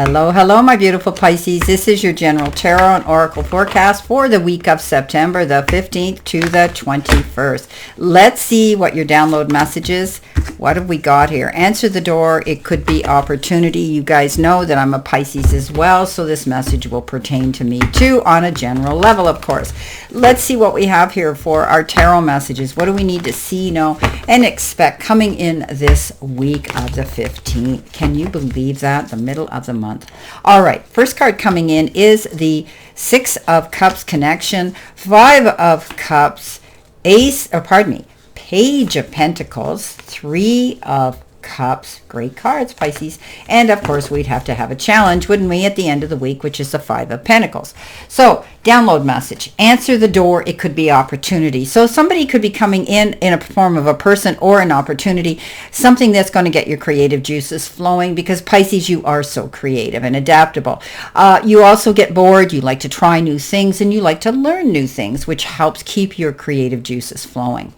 Hello, hello, my beautiful Pisces. This is your general tarot and oracle forecast for the week of September the 15th to the 21st. Let's see what your download message is. What have we got here? Answer the door. It could be opportunity. You guys know that I'm a Pisces as well, so this message will pertain to me too on a general level, of course. Let's see what we have here for our tarot messages. What do we need to see, know, and expect coming in this week of the 15th? Can you believe that? The middle of the month. All right, first card coming in is the Six of Cups connection, Five of Cups, Page of Pentacles, Three of Cups. Great cards, Pisces. And of course, we'd have to have a challenge, wouldn't we, at the end of the week, which is the Five of Pentacles. So, download message. Answer the door. It could be opportunity. So somebody could be coming in a form of a person or an opportunity, something that's going to get your creative juices flowing, because Pisces, you are so creative and adaptable. You also get bored. You like to try new things and you like to learn new things, which helps keep your creative juices flowing.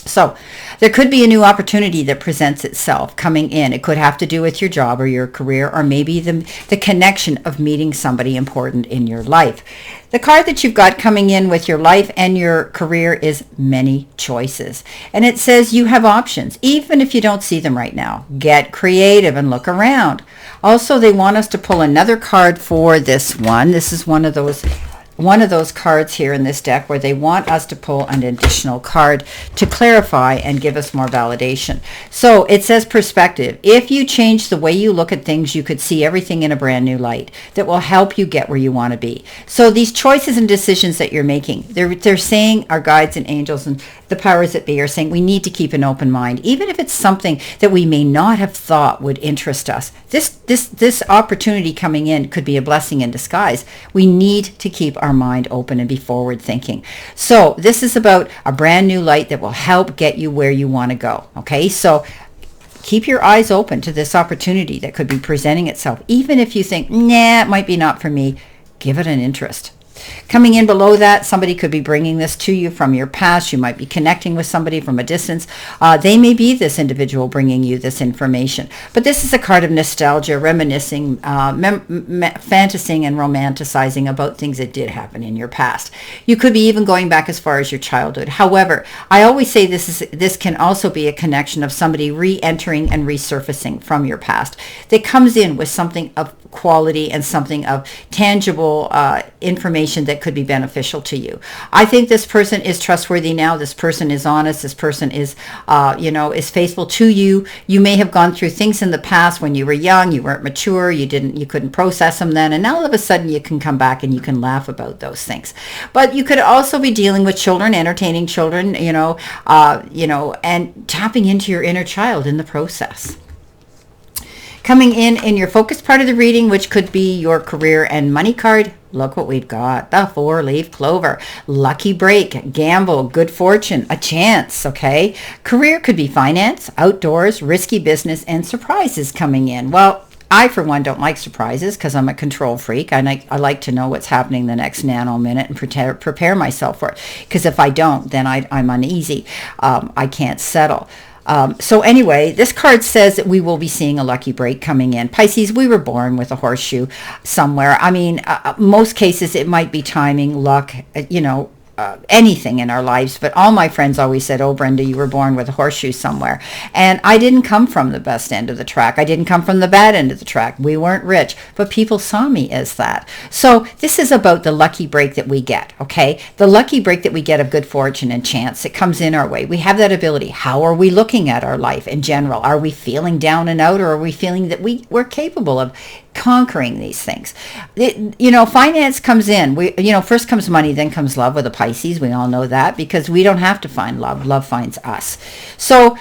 So there could be a new opportunity that presents itself coming in. It could have to do with your job or your career, or maybe the connection of meeting somebody important in your life. The card that you've got coming in with your life and your career is many choices. And it says you have options, even if you don't see them right now. Get creative and look around. Also, they want us to pull another card for this one. This is one of those cards here in this deck where they want us to pull an additional card to clarify and give us more validation. So it says perspective. If you change the way you look at things, you could see everything in a brand new light that will help you get where you want to be. So these choices and decisions that you're making, they're saying, our guides and angels and the powers that be are saying we need to keep an open mind, even if it's something that we may not have thought would interest us. This opportunity coming in could be a blessing in disguise. We need to keep our mind open and be forward thinking. So this is about a brand new light that will help get you where you want to go. Okay, so keep your eyes open to this opportunity that could be presenting itself. Even if you think, nah, it might be not for me, give it an interest. Coming in below that, somebody could be bringing this to you from your past. You might be connecting with somebody from a distance. They may be this individual bringing you this information. But this is a card of nostalgia, reminiscing, fantasizing and romanticizing about things that did happen in your past. You could be even going back as far as your childhood. However, I always say this can also be a connection of somebody re-entering and resurfacing from your past that comes in with something of quality and something of tangible information that could be beneficial to you. I think this person is trustworthy now. This person is honest. This person is, is faithful to you. You may have gone through things in the past when you were young. You weren't mature. You couldn't process them then, and now all of a sudden you can come back and you can laugh about those things. But you could also be dealing with children, entertaining children, and tapping into your inner child in the process. Coming in your focus part of the reading, which could be your career and money card, look what we've got. The four-leaf clover. Lucky break, gamble, good fortune, a chance, okay? Career could be finance, outdoors, risky business, and surprises coming in. Well, I, for one, don't like surprises because I'm a control freak. I like to know what's happening the next nano minute and prepare myself for it. Because if I don't, then I'm uneasy. I can't settle. So anyway, this card says that we will be seeing a lucky break coming in. Pisces, we were born with a horseshoe somewhere. I mean, most cases it might be timing, luck, anything in our lives. But all my friends always said, oh, Brenda, you were born with a horseshoe somewhere. And I didn't come from the best end of the track. I didn't come from the bad end of the track. We weren't rich, but people saw me as that. So this is about the lucky break that we get, okay? The lucky break that we get of good fortune and chance that comes in our way. We have that ability. How are we looking at our life in general? Are we feeling down and out, or are we feeling that we're capable of conquering these things? Finance comes in. First comes money, then comes love with a Pisces. We all know that, because we don't have to find love. Love finds us. So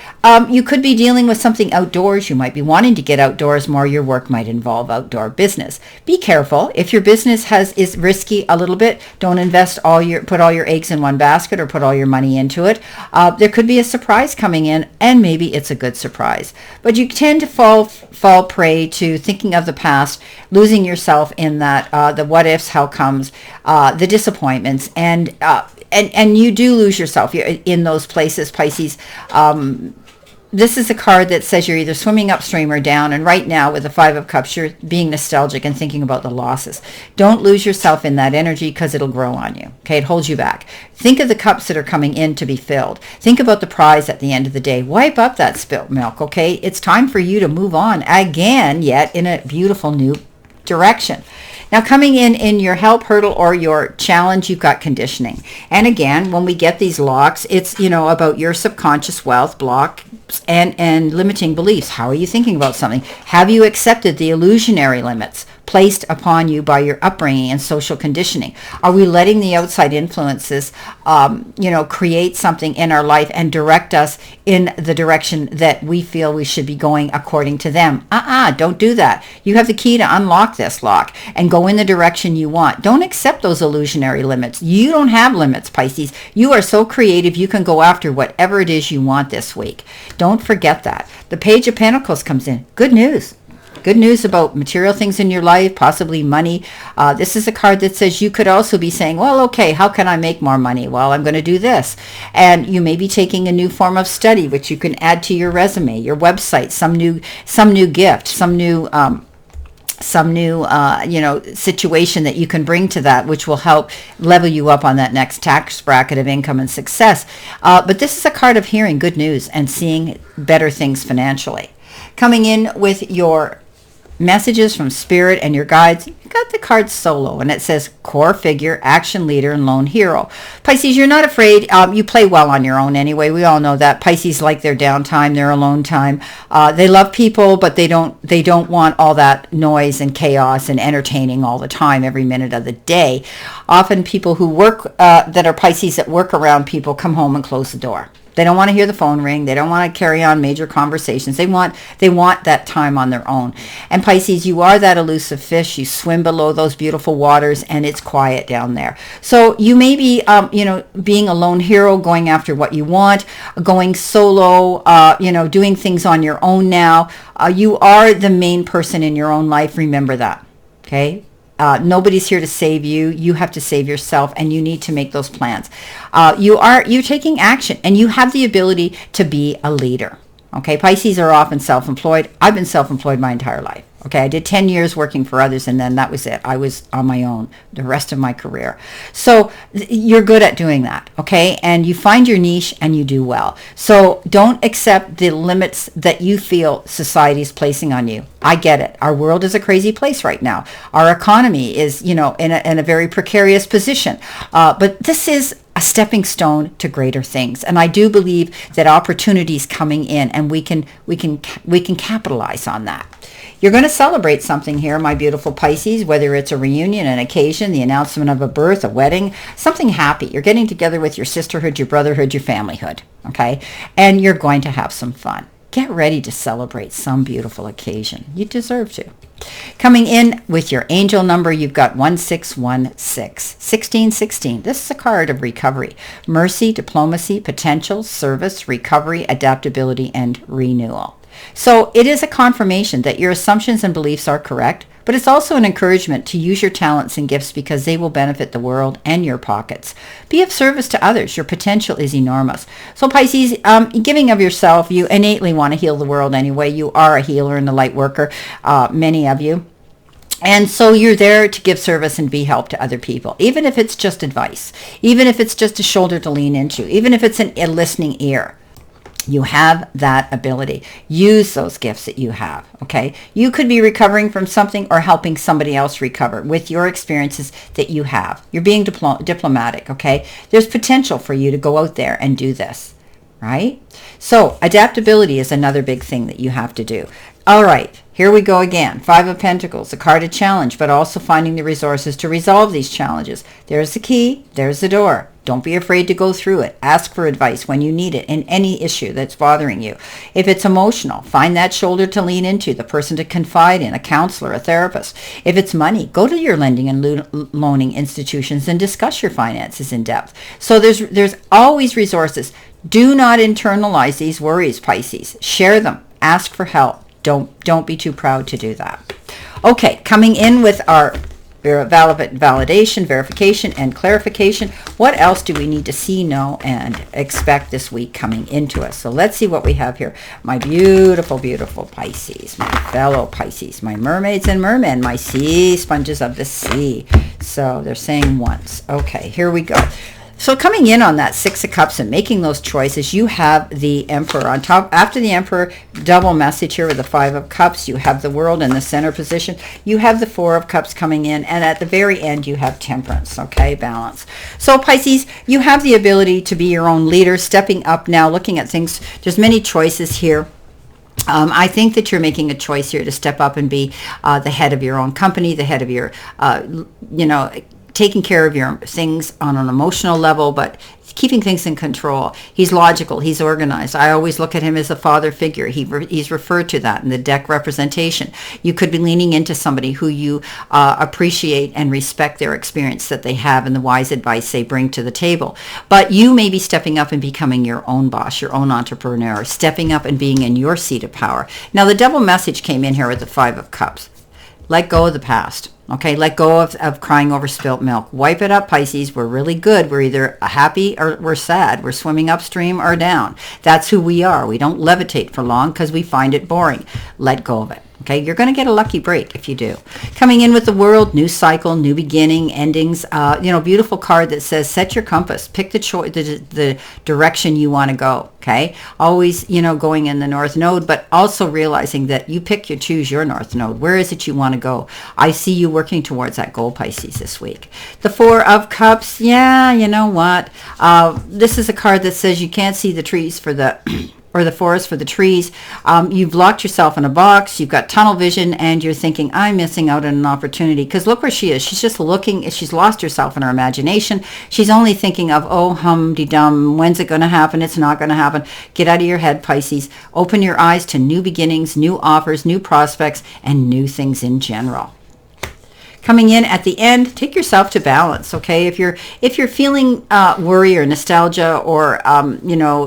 you could be dealing with something outdoors. You might be wanting to get outdoors more. Your work might involve outdoor business. Be careful. If your business is risky a little bit, don't put all your eggs in one basket or put all your money into it. There could be a surprise coming in, and maybe it's a good surprise. But you tend to fall prey to thinking of the past, losing yourself in that, the what ifs, how comes, the disappointments, and you do lose yourself in those places, Pisces. this is a card that says you're either swimming upstream or down. And right now with the Five of Cups, you're being nostalgic and thinking about the losses. Don't lose yourself in that energy because it'll grow on you. Okay, it holds you back. Think of the cups that are coming in to be filled. Think about the prize at the end of the day. Wipe up that spilt milk, okay? It's time for you to move on again, yet in a beautiful new direction. Now coming in your help, hurdle, or your challenge, you've got conditioning. And again, when we get these locks, it's, about your subconscious wealth block and limiting beliefs. How are you thinking about something? Have you accepted the illusionary limits placed upon you by your upbringing and social conditioning? Are we letting the outside influences, create something in our life and direct us in the direction that we feel we should be going according to them? Don't do that. You have the key to unlock this lock and go in the direction you want. Don't accept those illusionary limits. You don't have limits, Pisces. You are so creative, you can go after whatever it is you want this week. Don't forget that. The Page of Pentacles comes in. Good news. Good news about material things in your life, possibly money. This is a card that says you could also be saying, well, okay, how can I make more money? Well, I'm going to do this. And you may be taking a new form of study, which you can add to your resume, your website, some new gift, some new situation that you can bring to that, which will help level you up on that next tax bracket of income and success. But this is a card of hearing good news and seeing better things financially. Coming in with your messages from spirit and your guides, you got the card Solo, and it says core figure, action leader, and lone hero. Pisces, you're not afraid. You play well on your own anyway. We all know that. Pisces like their downtime, their alone time. They love people, but they don't want all that noise and chaos and entertaining all the time, every minute of the day. Often people who work that are Pisces that work around people come home and close the door. They don't want to hear the phone ring. They don't want to carry on major conversations. They want that time on their own. And Pisces, you are that elusive fish. You swim below those beautiful waters, and it's quiet down there. So you may be, being a lone hero, going after what you want, going solo, doing things on your own now. You are the main person in your own life. Remember that, okay? Nobody's here to save you. You have to save yourself, and you need to make those plans. You're taking action, and you have the ability to be a leader. Okay, Pisces are often self-employed. I've been self-employed my entire life. Okay, I did 10 years working for others, and then that was it. I was on my own the rest of my career. So you're good at doing that, okay? And you find your niche, and you do well. So don't accept the limits that you feel society is placing on you. I get it. Our world is a crazy place right now. Our economy is, in a very precarious position. But this is a stepping stone to greater things, and I do believe that opportunities coming in, and we can capitalize on that. You're going to celebrate something here, my beautiful Pisces, whether it's a reunion, an occasion, the announcement of a birth, a wedding, something happy. You're getting together with your sisterhood, your brotherhood, your familyhood, okay? And you're going to have some fun. Get ready to celebrate some beautiful occasion. You deserve to. Coming in with your angel number, you've got 1616, 1616. This is a card of recovery, mercy, diplomacy, potential, service, recovery, adaptability, and renewal. So it is a confirmation that your assumptions and beliefs are correct, but it's also an encouragement to use your talents and gifts because they will benefit the world and your pockets. Be of service to others. Your potential is enormous. So Pisces, giving of yourself, you innately want to heal the world anyway. You are a healer and a light worker, many of you. And so you're there to give service and be help to other people, even if it's just advice, even if it's just a shoulder to lean into, even if it's a listening ear. You have that ability. Use those gifts that you have, okay? You could be recovering from something or helping somebody else recover with your experiences that you have. You're being diplomatic, okay? There's potential for you to go out there and do this, right? So adaptability is another big thing that you have to do. All right, here we go again. Five of Pentacles, a card of challenge, but also finding the resources to resolve these challenges. There's the key. There's the door. Don't be afraid to go through it. Ask for advice when you need it in any issue that's bothering you. If it's emotional, find that shoulder to lean into, the person to confide in, a counselor, a therapist. If it's money, go to your lending and loaning institutions and discuss your finances in depth. So there's always resources. Do not internalize these worries, Pisces. Share them. Ask for help. Don't be too proud to do that. Okay, coming in with our validation, verification, and clarification. What else do we need to see, know, and expect this week coming into us? So let's see what we have here. My beautiful, beautiful Pisces, my fellow Pisces, my mermaids and mermen, my sea sponges of the sea. So they're saying once. Okay, here we go. So coming in on that Six of Cups and making those choices, you have the Emperor on top. After the Emperor, double message here with the Five of Cups. You have the World in the center position. You have the Four of Cups coming in. And at the very end, you have Temperance, okay, balance. So Pisces, you have the ability to be your own leader, stepping up now, looking at things. There's many choices here. I think that you're making a choice here to step up and be the head of your own company, the head of your, taking care of your things on an emotional level, but keeping things in control. He's logical. He's organized. I always look at him as a father figure. He's referred to that in the deck representation. You could be leaning into somebody who you appreciate and respect their experience that they have and the wise advice they bring to the table. But you may be stepping up and becoming your own boss, your own entrepreneur, stepping up and being in your seat of power. Now, the double message came in here with the Five of Cups. Let go of the past. Okay, let go of crying over spilt milk. Wipe it up, Pisces. We're really good. We're either happy or we're sad. We're swimming upstream or down. That's who we are. We don't levitate for long because we find it boring. Let go of it. Okay, you're going to get a lucky break if you do. Coming in with the World, new cycle, new beginning, endings. Beautiful card that says set your compass. Pick the direction you want to go. Okay, always going in the North Node, but also realizing that you choose your North Node. Where is it you want to go? I see you working towards that goal, Pisces, this week. The Four of Cups. Yeah, you know what? This is a card that says you can't see the trees for the or the forest for the trees. You've locked yourself in a box. You've got tunnel vision, and you're thinking, I'm missing out on an opportunity. Because look where she is. She's just looking. She's lost herself in her imagination. She's only thinking of, oh, hum-de-dum, when's it going to happen? It's not going to happen. Get out of your head, Pisces. Open your eyes to new beginnings, new offers, new prospects, and new things in general. Coming in at the end, take yourself to balance, okay? If you're feeling worry or nostalgia or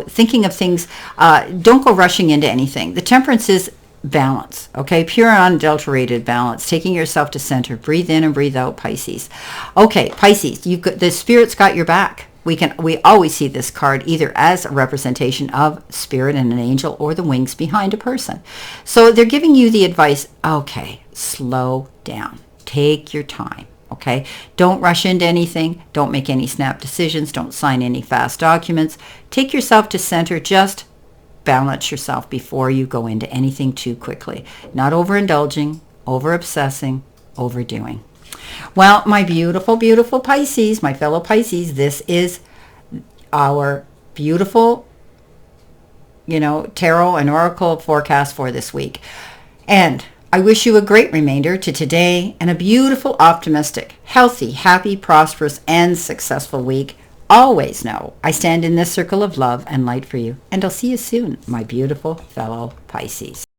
thinking of things, don't go rushing into anything. The Temperance is balance, okay? Pure unadulterated balance, taking yourself to center. Breathe in and breathe out, Pisces. Okay, Pisces, the Spirit's got your back. We always see this card either as a representation of spirit and an angel or the wings behind a person. So they're giving you the advice, okay, slow down. Take your time, okay? Don't rush into anything. Don't make any snap decisions. Don't sign any fast documents. Take yourself to center. Just balance yourself before you go into anything too quickly. Not overindulging, over-obsessing, overdoing. Well, my beautiful, beautiful Pisces, my fellow Pisces, this is our beautiful, tarot and oracle forecast for this week. And I wish you a great remainder to today and a beautiful, optimistic, healthy, happy, prosperous, and successful week. Always know I stand in this circle of love and light for you. And I'll see you soon, my beautiful fellow Pisces.